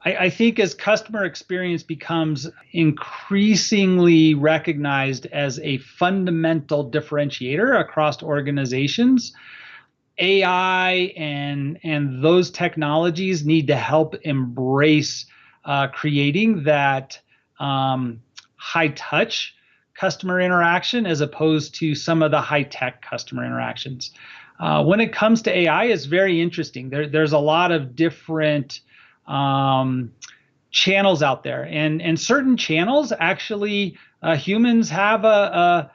I think as customer experience becomes increasingly recognized as a fundamental differentiator across organizations, AI and those technologies need to help embrace creating that high touch customer interaction as opposed to some of the high tech customer interactions. When it comes to AI, it's very interesting. There's a lot of different channels out there, and certain channels actually humans have a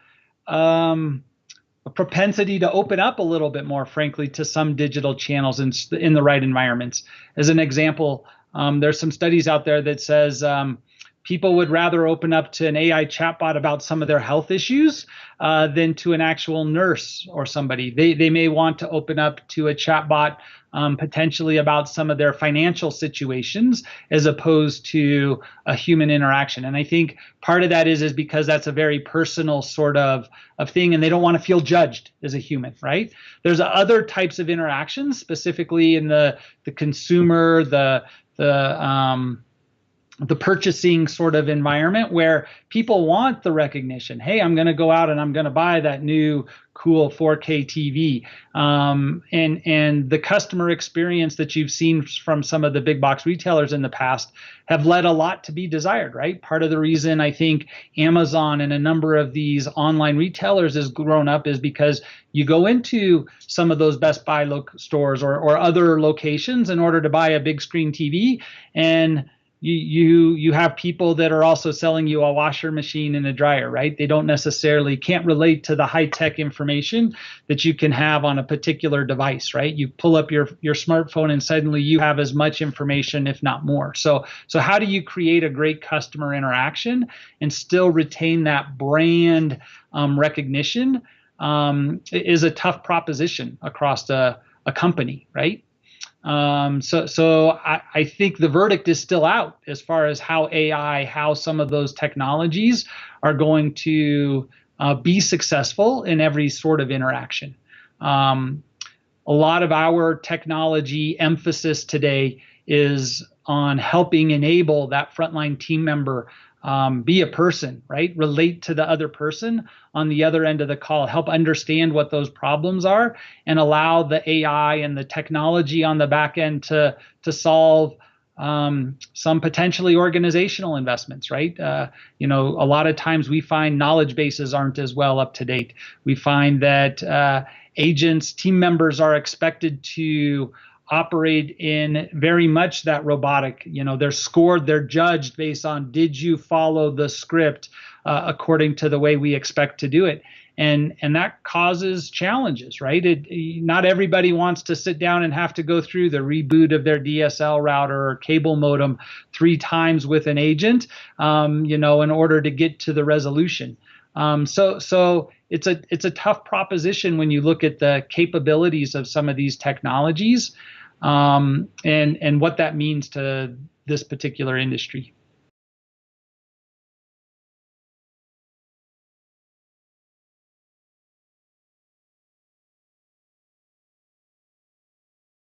propensity to open up a little bit more, frankly, to some digital channels in the right environments. As an example, there's some studies out there that says people would rather open up to an AI chatbot about some of their health issues than to an actual nurse or somebody. They may want to open up to a chatbot potentially about some of their financial situations as opposed to a human interaction. And I think part of that is because that's a very personal sort of thing, and they don't want to feel judged as a human, right? There's other types of interactions, specifically in the consumer, the purchasing sort of environment where people want the recognition. Hey, I'm going to go out and I'm going to buy that new cool 4K TV. And the customer experience that you've seen from some of the big box retailers in the past have led a lot to be desired, right? Part of the reason I think Amazon and a number of these online retailers has grown up is because you go into some of those Best Buy stores or other locations in order to buy a big screen TV, and you have people that are also selling you a washer machine and a dryer, right? They don't necessarily can't relate to the high tech information that you can have on a particular device, right? You pull up your smartphone and suddenly you have as much information, if not more. So how do you create a great customer interaction and still retain that brand recognition is a tough proposition across a company, right? So I think the verdict is still out as far as how some of those technologies are going to be successful in every sort of interaction. A lot of our technology emphasis today is on helping enable that frontline team member be a person, right? Relate to the other person on the other end of the call, help understand what those problems are, and allow the AI and the technology on the back end to solve some potentially organizational investments, right? A lot of times we find knowledge bases aren't as well up to date. We find that agents, team members are expected to operate in very much that robotic, they're scored, they're judged based on, did you follow the script according to the way we expect to do it? And that causes challenges, right? Not everybody wants to sit down and have to go through the reboot of their DSL router or cable modem 3 times with an agent, in order to get to the resolution. So it's a tough proposition when you look at the capabilities of some of these technologies, and what that means to this particular industry.